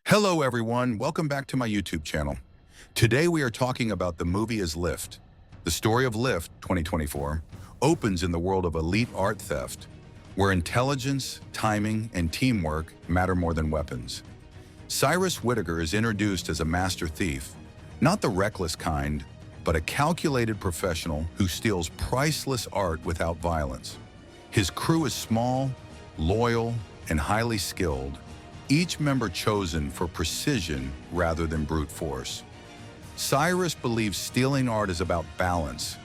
Hello everyone, welcome back to my YouTube channel. Today we are talking about the movie is Lift. The story of Lift 2024 opens in the world of elite art theft, where intelligence, timing, and teamwork matter more than weapons. Cyrus Whitaker is introduced as a master thief, not the reckless kind, but a calculated professional who steals priceless art without violence. His crew is small, loyal, and highly skilled, each member chosen for precision rather than brute force. Cyrus believes stealing art is about balance.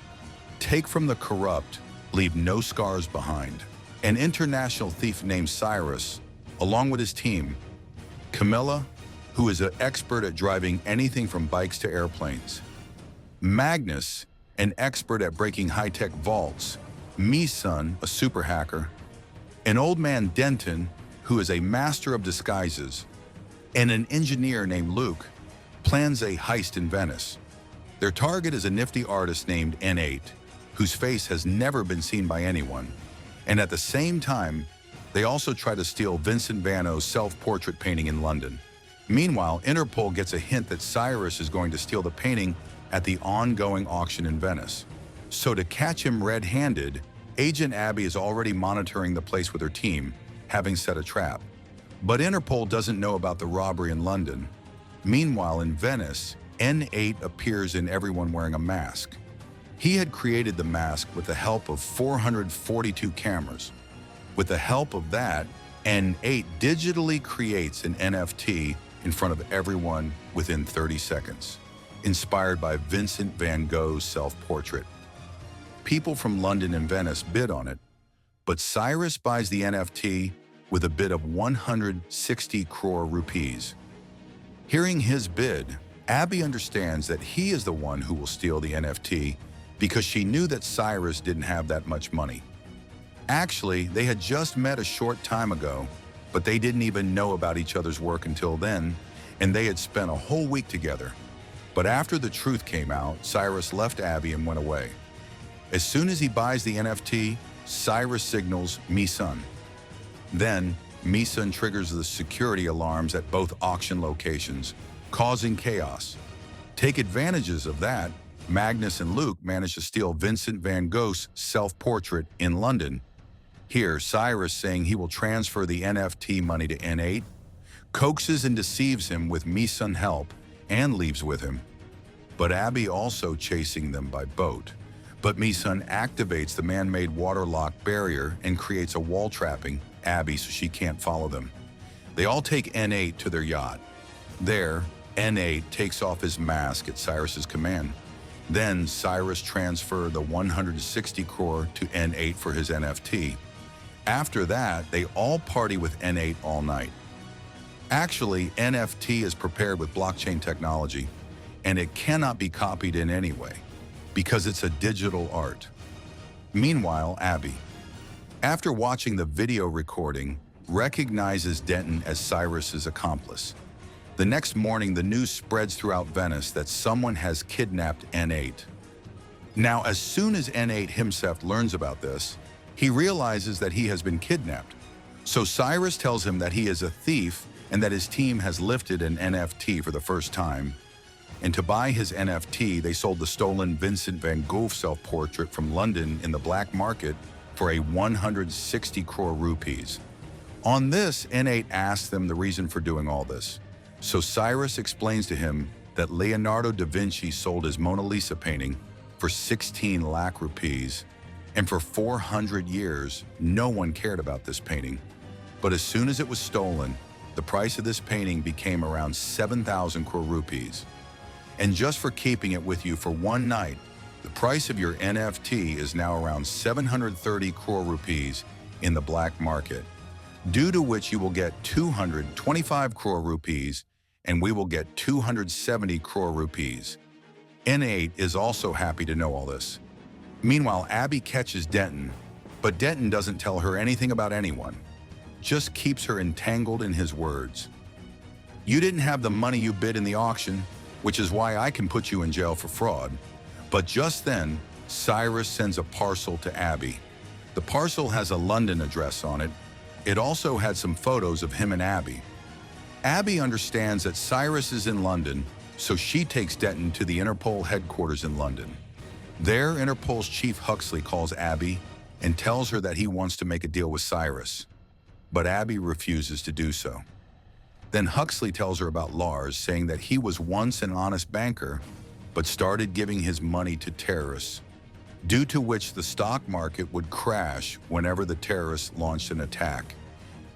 Take from the corrupt, leave no scars behind. An international thief named Cyrus, along with his team, Camilla, who is an expert at driving anything from bikes to airplanes, Magnus, an expert at breaking high-tech vaults, Me-Sun, a super hacker, an old man Denton, who is a master of disguises, and an engineer named Luke, plans a heist in Venice. Their target is a nifty artist named N8, whose face has never been seen by anyone. And at the same time, they also try to steal Vincent van Gogh's self-portrait painting in London. Meanwhile, Interpol gets a hint that Cyrus is going to steal the painting at the ongoing auction in Venice. So to catch him red-handed, Agent Abby is already monitoring the place with her team, having set a trap. But Interpol doesn't know about the robbery in London. Meanwhile, in Venice, N8 appears in everyone wearing a mask. He had created the mask with the help of 442 cameras. With the help of that, N8 digitally creates an NFT in front of everyone within 30 seconds, inspired by Vincent van Gogh's self-portrait. People from London and Venice bid on it, but Cyrus buys the NFT with a bid of 160 crore rupees. Hearing his bid, Abby understands that he is the one who will steal the NFT because she knew that Cyrus didn't have that much money. Actually, they had just met a short time ago, but they didn't even know about each other's work until then, and they had spent a whole week together. But after the truth came out, Cyrus left Abby and went away. As soon as he buys the NFT, Cyrus signals Me-Sun. Then, Me-Sun triggers the security alarms at both auction locations, causing chaos. Take advantages of that, Magnus and Luke manage to steal Vincent van Gogh's self-portrait in London. Here, Cyrus, saying he will transfer the NFT money to N8, coaxes and deceives him with Me-Sun help and leaves with him. But Abby also chasing them by boat. But Me-Sun activates the man-made waterlock barrier and creates a wall trapping Abby so she can't follow them. They all take N8 to their yacht. There, N8 takes off his mask at Cyrus's command. Then Cyrus transfers the 160 crore to N8 for his NFT. After that, they all party with N8 all night. Actually, NFT is prepared with blockchain technology, and it cannot be copied in any way, because it's a digital art. Meanwhile, Abby, after watching the video recording, recognizes Denton as Cyrus's accomplice. The next morning, the news spreads throughout Venice that someone has kidnapped N8. Now, as soon as N8 himself learns about this, he realizes that he has been kidnapped. So Cyrus tells him that he is a thief and that his team has lifted an NFT for the first time. And to buy his NFT, they sold the stolen Vincent van Gogh self-portrait from London in the black market for a 160 crore rupees. On this, N8 asks them the reason for doing all this. So Cyrus explains to him that Leonardo da Vinci sold his Mona Lisa painting for 16 lakh rupees, and for 400 years, no one cared about this painting. But as soon as it was stolen, the price of this painting became around 7,000 crore rupees. And just for keeping it with you for one night, the price of your NFT is now around 730 crore rupees in the black market, due to which you will get 225 crore rupees and we will get 270 crore rupees. N8 is also happy to know all this. Meanwhile, Abby catches Denton, but Denton doesn't tell her anything about anyone, just keeps her entangled in his words. You didn't have the money you bid in the auction, which is why I can put you in jail for fraud. But just then, Cyrus sends a parcel to Abby. The parcel has a London address on it. It also had some photos of him and Abby. Abby understands that Cyrus is in London, so she takes Denton to the Interpol headquarters in London. There, Interpol's chief Huxley calls Abby and tells her that he wants to make a deal with Cyrus, but Abby refuses to do so. Then Huxley tells her about Lars, saying that he was once an honest banker, but started giving his money to terrorists, due to which the stock market would crash whenever the terrorists launched an attack,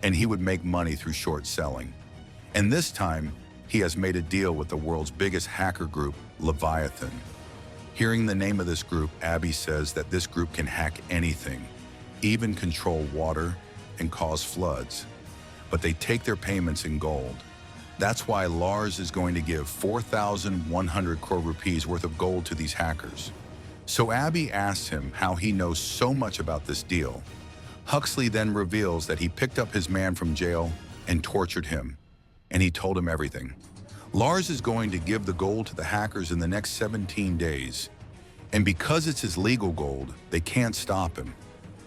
and he would make money through short selling. And this time, he has made a deal with the world's biggest hacker group, Leviathan. Hearing the name of this group, Abby says that this group can hack anything, even control water and cause floods. But they take their payments in gold. That's why Lars is going to give 4,100 crore rupees worth of gold to these hackers. So Abby asks him how he knows so much about this deal. Huxley then reveals that he picked up his man from jail and tortured him, and he told him everything. Lars is going to give the gold to the hackers in the next 17 days, and because it's his legal gold, they can't stop him.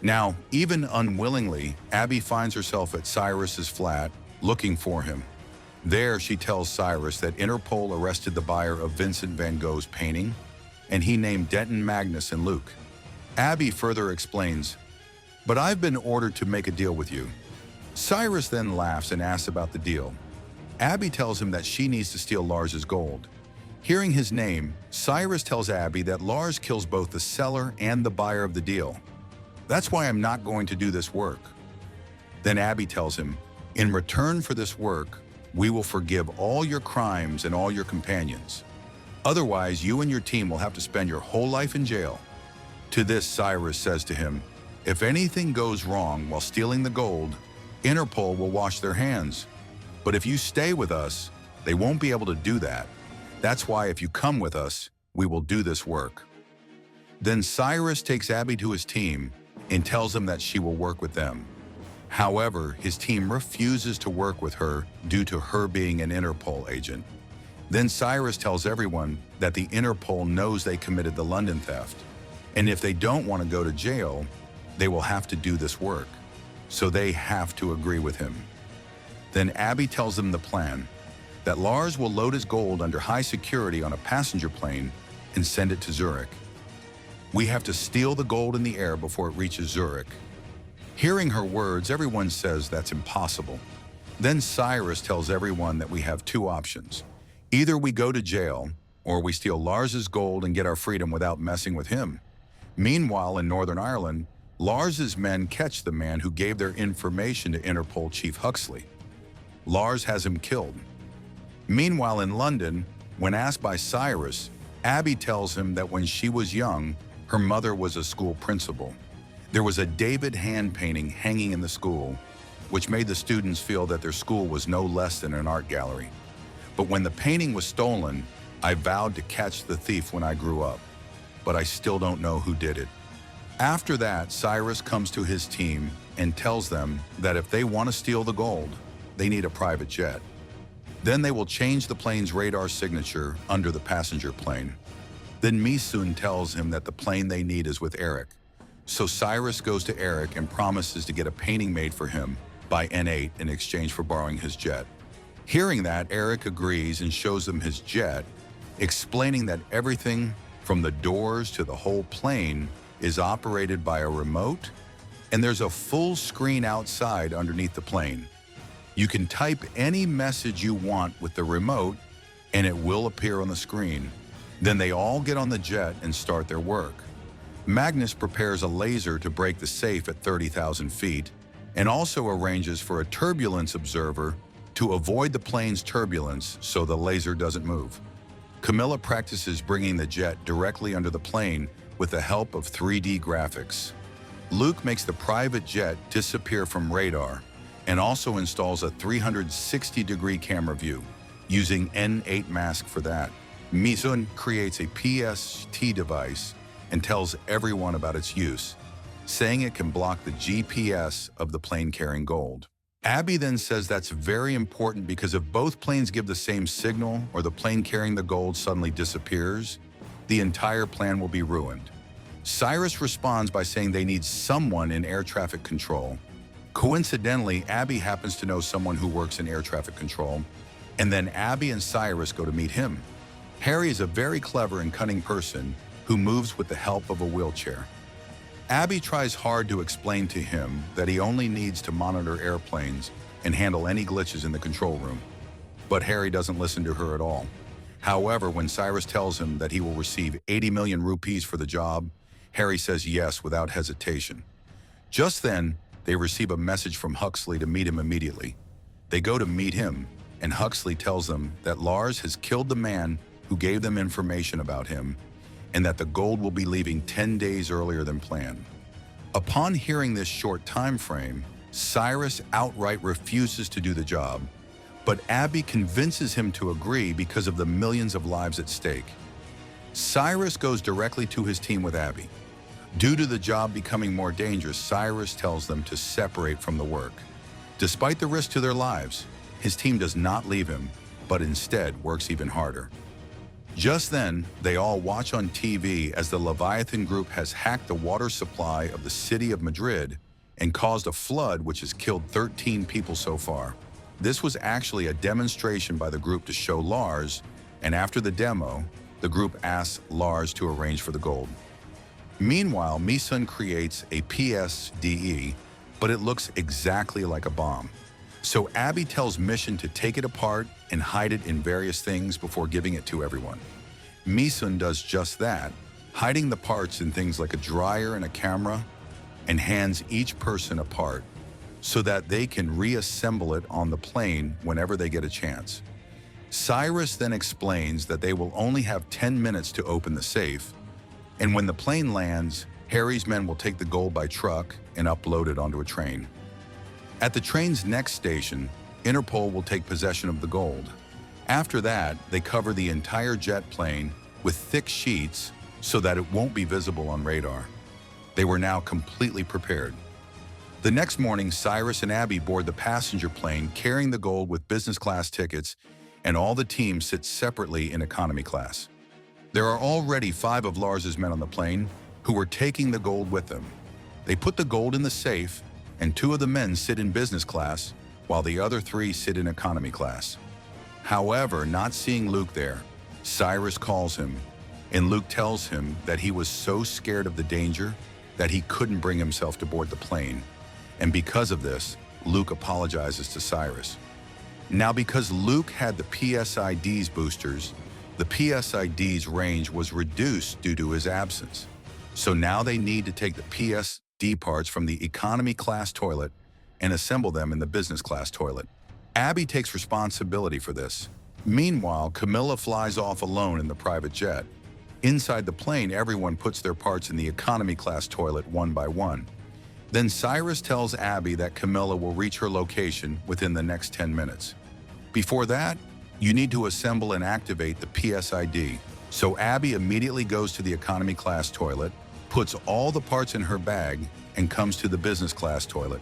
Now, even unwillingly, Abby finds herself at Cyrus's flat, looking for him. There, she tells Cyrus that Interpol arrested the buyer of Vincent van Gogh's painting, and he named Denton, Magnus, and Luke. Abby further explains, "But I've been ordered to make a deal with you." Cyrus then laughs and asks about the deal. Abby tells him that she needs to steal Lars's gold. Hearing his name, Cyrus tells Abby that Lars kills both the seller and the buyer of the deal. "That's why I'm not going to do this work." Then Abby tells him, "In return for this work, we will forgive all your crimes and all your companions. Otherwise, you and your team will have to spend your whole life in jail." To this, Cyrus says to him, "If anything goes wrong while stealing the gold, Interpol will wash their hands. But if you stay with us, they won't be able to do that. That's why if you come with us, we will do this work." Then Cyrus takes Abby to his team and tells them that she will work with them. However, his team refuses to work with her due to her being an Interpol agent. Then Cyrus tells everyone that the Interpol knows they committed the London theft, and if they don't want to go to jail, they will have to do this work. So they have to agree with him. Then Abby tells them the plan, that Lars will load his gold under high security on a passenger plane and send it to Zurich. We have to steal the gold in the air before it reaches Zurich. Hearing her words, everyone says that's impossible. Then Cyrus tells everyone that we have two options. Either we go to jail, or we steal Lars's gold and get our freedom without messing with him. Meanwhile, in Northern Ireland, Lars's men catch the man who gave their information to Interpol Chief Huxley. Lars has him killed. Meanwhile, in London, when asked by Cyrus, Abby tells him that when she was young, her mother was a school principal. There was a David hand painting hanging in the school, which made the students feel that their school was no less than an art gallery. But when the painting was stolen, I vowed to catch the thief when I grew up, but I still don't know who did it. After that, Cyrus comes to his team and tells them that if they want to steal the gold, they need a private jet. Then they will change the plane's radar signature under the passenger plane. Then Misun tells him that the plane they need is with Eric. So Cyrus goes to Eric and promises to get a painting made for him by N8 in exchange for borrowing his jet. Hearing that, Eric agrees and shows them his jet, explaining that everything from the doors to the whole plane is operated by a remote, and there's a full screen outside underneath the plane. You can type any message you want with the remote, and it will appear on the screen. Then they all get on the jet and start their work. Magnus prepares a laser to break the safe at 30,000 feet, and also arranges for a turbulence observer to avoid the plane's turbulence so the laser doesn't move. Camilla practices bringing the jet directly under the plane with the help of 3D graphics. Luke makes the private jet disappear from radar and also installs a 360-degree camera view, using N8 mask for that. Misun creates a PST device and tells everyone about its use, saying it can block the GPS of the plane carrying gold. Abby then says that's very important because if both planes give the same signal or the plane carrying the gold suddenly disappears, the entire plan will be ruined. Cyrus responds by saying they need someone in air traffic control, Coincidentally, Abby happens to know someone who works in air traffic control, and then Abby and Cyrus go to meet him. Harry is a very clever and cunning person who moves with the help of a wheelchair. Abby tries hard to explain to him that he only needs to monitor airplanes and handle any glitches in the control room. But Harry doesn't listen to her at all. However, when Cyrus tells him that he will receive 80 million rupees for the job, Harry says yes without hesitation. Just then, they receive a message from Huxley to meet him immediately. They go to meet him, and Huxley tells them that Lars has killed the man who gave them information about him, and that the gold will be leaving 10 days earlier than planned. Upon hearing this short time frame, Cyrus outright refuses to do the job, but Abby convinces him to agree because of the millions of lives at stake. Cyrus goes directly to his team with Abby. Due to the job becoming more dangerous, Cyrus tells them to separate from the work. Despite the risk to their lives, his team does not leave him, but instead works even harder. Just then, they all watch on TV as the Leviathan group has hacked the water supply of the city of Madrid and caused a flood which has killed 13 people so far. This was actually a demonstration by the group to show Lars, and after the demo, the group asks Lars to arrange for the gold. Meanwhile, Mi-sun creates a PSDE, but it looks exactly like a bomb. So Abby tells Mission to take it apart and hide it in various things before giving it to everyone. Mi-sun does just that, hiding the parts in things like a dryer and a camera, and hands each person a part so that they can reassemble it on the plane whenever they get a chance. Cyrus then explains that they will only have 10 minutes to open the safe, and when the plane lands, Harry's men will take the gold by truck and upload it onto a train. At the train's next station, Interpol will take possession of the gold. After that, they cover the entire jet plane with thick sheets so that it won't be visible on radar. They were now completely prepared. The next morning, Cyrus and Abby board the passenger plane carrying the gold with business class tickets, and all the team sits separately in economy class. There are already 5 of Lars's men on the plane who were taking the gold with them. They put the gold in the safe, and 2 of the men sit in business class, while the other 3 sit in economy class. However, not seeing Luke there, Cyrus calls him, and Luke tells him that he was so scared of the danger that he couldn't bring himself to board the plane, and because of this, Luke apologizes to Cyrus. Now, because Luke had the PSID's boosters, the PSID's range was reduced due to his absence. So now they need to take the PSD parts from the economy class toilet and assemble them in the business class toilet. Abby takes responsibility for this. Meanwhile, Camilla flies off alone in the private jet. Inside the plane, everyone puts their parts in the economy class toilet one by one. Then Cyrus tells Abby that Camilla will reach her location within the next 10 minutes. Before that, you need to assemble and activate the PSID. So Abby immediately goes to the economy class toilet, puts all the parts in her bag, and comes to the business class toilet.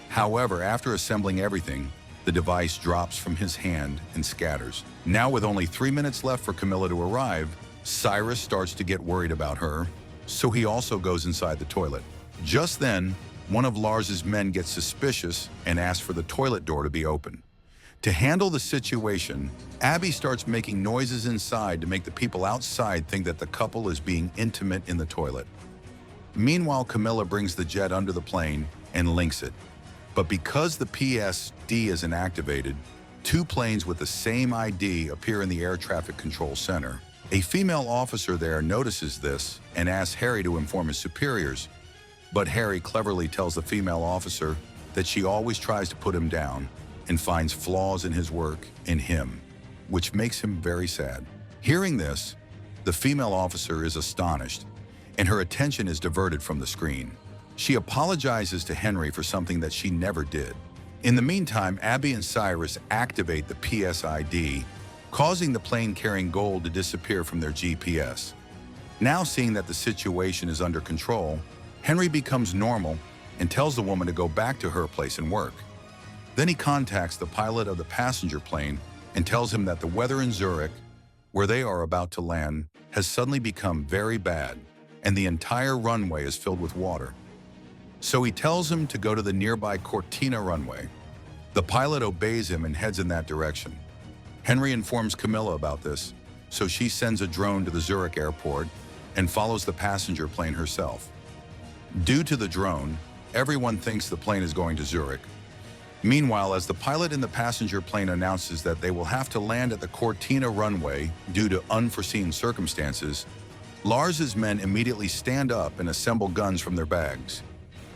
However, after assembling everything, the device drops from his hand and scatters. Now, with only 3 minutes left for Camilla to arrive, Cyrus starts to get worried about her, so he also goes inside the toilet. Just then, one of Lars's men gets suspicious and asks for the toilet door to be open. To handle the situation, Abby starts making noises inside to make the people outside think that the couple is being intimate in the toilet. Meanwhile, Camilla brings the jet under the plane and links it. But because the PSD isn't activated, 2 planes with the same ID appear in the air traffic control center. A female officer there notices this and asks Harry to inform his superiors, but Harry cleverly tells the female officer that she always tries to put him down and finds flaws in his work in him, which makes him very sad. Hearing this, the female officer is astonished, and her attention is diverted from the screen. She apologizes to Henry for something that she never did. In the meantime, Abby and Cyrus activate the PSID, causing the plane carrying gold to disappear from their GPS. Now, seeing that the situation is under control, Henry becomes normal and tells the woman to go back to her place and work. Then he contacts the pilot of the passenger plane and tells him that the weather in Zurich, where they are about to land, has suddenly become very bad, and the entire runway is filled with water. So he tells him to go to the nearby Cortina runway. The pilot obeys him and heads in that direction. Henry informs Camilla about this, so she sends a drone to the Zurich airport and follows the passenger plane herself. Due to the drone, everyone thinks the plane is going to Zurich. Meanwhile, as the pilot in the passenger plane announces that they will have to land at the Cortina runway due to unforeseen circumstances, Lars's men immediately stand up and assemble guns from their bags.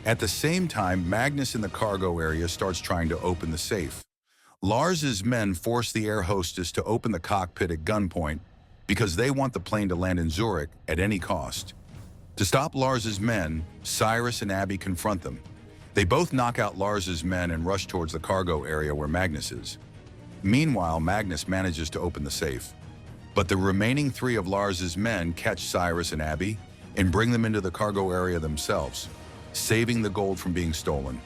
At the same time, Magnus in the cargo area starts trying to open the safe. Lars's men force the air hostess to open the cockpit at gunpoint because they want the plane to land in Zurich at any cost. To stop Lars's men, Cyrus and Abby confront them. They both knock out Lars's men and rush towards the cargo area where Magnus is. Meanwhile, Magnus manages to open the safe. But the remaining 3 of Lars's men catch Cyrus and Abby and bring them into the cargo area themselves, saving the gold from being stolen.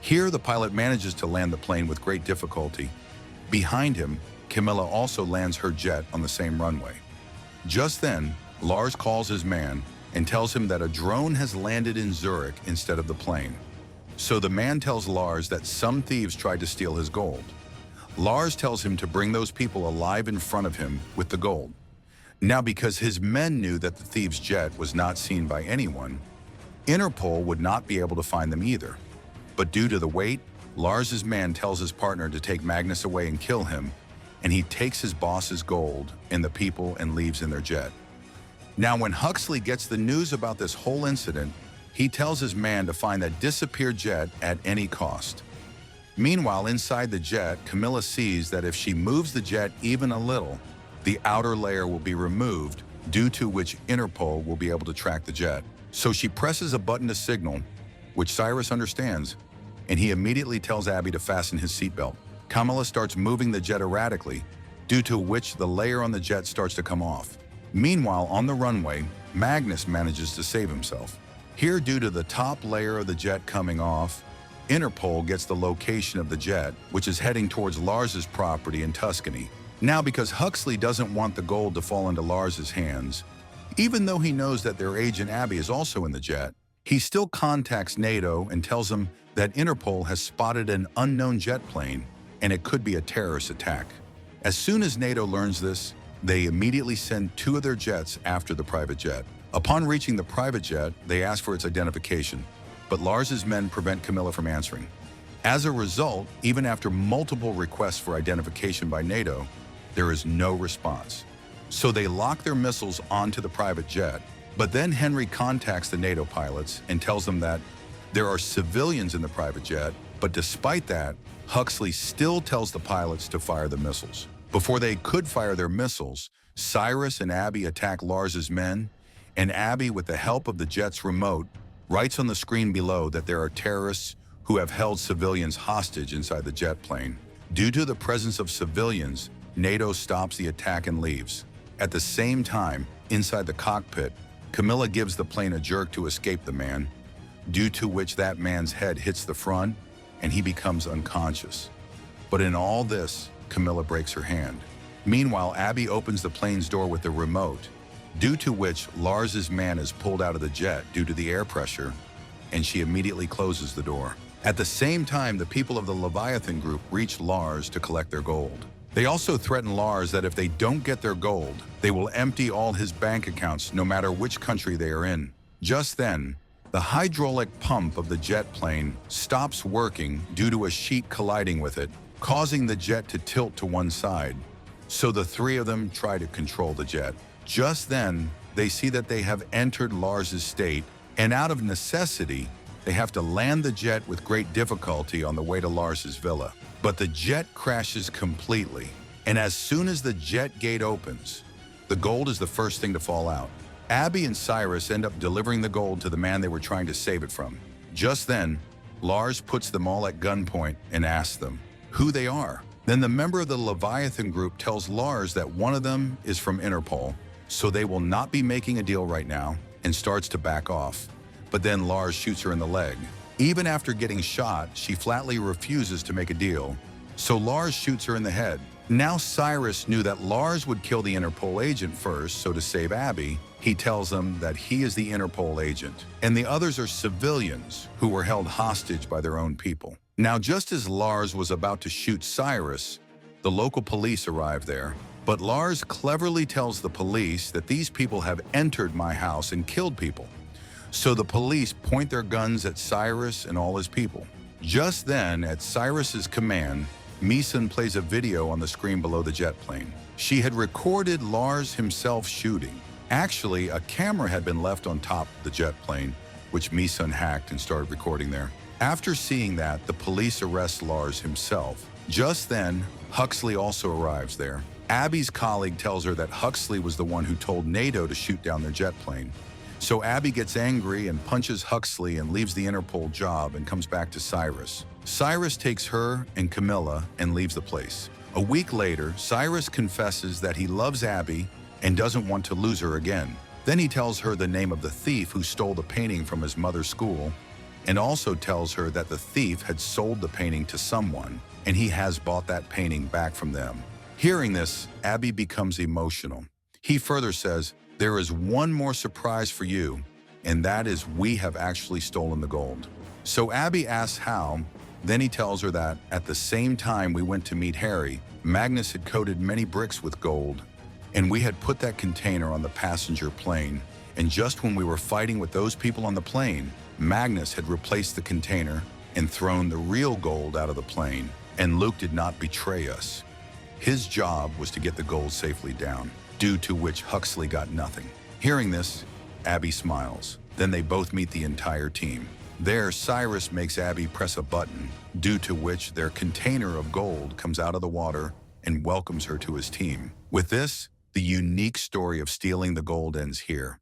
Here, the pilot manages to land the plane with great difficulty. Behind him, Camilla also lands her jet on the same runway. Just then, Lars calls his man and tells him that a drone has landed in Zurich instead of the plane. So the man tells Lars that some thieves tried to steal his gold. Lars tells him to bring those people alive in front of him with the gold. Now, because his men knew that the thieves' jet was not seen by anyone, Interpol would not be able to find them either. But due to the weight, Lars's man tells his partner to take Magnus away and kill him, and he takes his boss's gold and the people and leaves in their jet. Now, when Huxley gets the news about this whole incident, he tells his man to find that disappeared jet at any cost. Meanwhile, inside the jet, Camilla sees that if she moves the jet even a little, the outer layer will be removed, due to which Interpol will be able to track the jet. So she presses a button to signal, which Cyrus understands, and he immediately tells Abby to fasten his seatbelt. Camilla starts moving the jet erratically, due to which the layer on the jet starts to come off. Meanwhile, on the runway, Magnus manages to save himself. Here, due to the top layer of the jet coming off, Interpol gets the location of the jet, which is heading towards Lars's property in Tuscany. Now, because Huxley doesn't want the gold to fall into Lars's hands, even though he knows that their agent Abby is also in the jet, he still contacts NATO and tells them that Interpol has spotted an unknown jet plane and it could be a terrorist attack. As soon as NATO learns this, they immediately send 2 of their jets after the private jet. Upon reaching the private jet, they ask for its identification, but Lars's men prevent Camilla from answering. As a result, even after multiple requests for identification by NATO, there is no response. So they lock their missiles onto the private jet, but then Henry contacts the NATO pilots and tells them that there are civilians in the private jet, but despite that, Huxley still tells the pilots to fire the missiles. Before they could fire their missiles, Cyrus and Abby attack Lars's men, and Abby, with the help of the jet's remote, writes on the screen below that there are terrorists who have held civilians hostage inside the jet plane. Due to the presence of civilians, NATO stops the attack and leaves. At the same time, inside the cockpit, Camilla gives the plane a jerk to escape the man, due to which that man's head hits the front and he becomes unconscious. But in all this, Camilla breaks her hand. Meanwhile, Abby opens the plane's door with the remote, due to which Lars's man is pulled out of the jet due to the air pressure, and she immediately closes the door. At the same time, the people of the Leviathan group reach Lars to collect their gold. They also threaten Lars that if they don't get their gold, they will empty all his bank accounts no matter which country they are in. Just then, the hydraulic pump of the jet plane stops working due to a sheet colliding with it, causing the jet to tilt to one side. So the 3 of them try to control the jet. Just then, they see that they have entered Lars's state, and out of necessity, they have to land the jet with great difficulty on the way to Lars's villa. But the jet crashes completely, and as soon as the jet gate opens, the gold is the first thing to fall out. Abby and Cyrus end up delivering the gold to the man they were trying to save it from. Just then, Lars puts them all at gunpoint and asks them who they are. Then the member of the Leviathan group tells Lars that one of them is from Interpol, so they will not be making a deal right now, and starts to back off. But then Lars shoots her in the leg. Even after getting shot, she flatly refuses to make a deal, so Lars shoots her in the head, Now Cyrus knew that Lars would kill the Interpol agent first, so to save Abby, he tells them that he is the Interpol agent, and the others are civilians who were held hostage by their own people. Now, just as Lars was about to shoot Cyrus, the local police arrive there, but Lars cleverly tells the police that these people have entered my house and killed people. So the police point their guns at Cyrus and all his people. Just then, at Cyrus's command, Meeson plays a video on the screen below the jet plane. She had recorded Lars himself shooting. Actually, a camera had been left on top of the jet plane, which Meeson hacked and started recording there. After seeing that, the police arrest Lars himself. Just then, Huxley also arrives there. Abby's colleague tells her that Huxley was the one who told NATO to shoot down their jet plane. So Abby gets angry and punches Huxley and leaves the Interpol job and comes back to Cyrus. Cyrus takes her and Camilla and leaves the place. A week later, Cyrus confesses that he loves Abby and doesn't want to lose her again. Then he tells her the name of the thief who stole the painting from his mother's school, and also tells her that the thief had sold the painting to someone, and he has bought that painting back from them. Hearing this, Abby becomes emotional. He further says, "There is one more surprise for you, and that is we have actually stolen the gold." So Abby asks how. Then he tells her that at the same time we went to meet Harry, Magnus had coated many bricks with gold, and we had put that container on the passenger plane. And just when we were fighting with those people on the plane, Magnus had replaced the container and thrown the real gold out of the plane, and Luke did not betray us. His job was to get the gold safely down, due to which Huxley got nothing. Hearing this, Abby smiles. Then they both meet the entire team. There, Cyrus makes Abby press a button, due to which their container of gold comes out of the water and welcomes her to his team. With this, the unique story of stealing the gold ends here.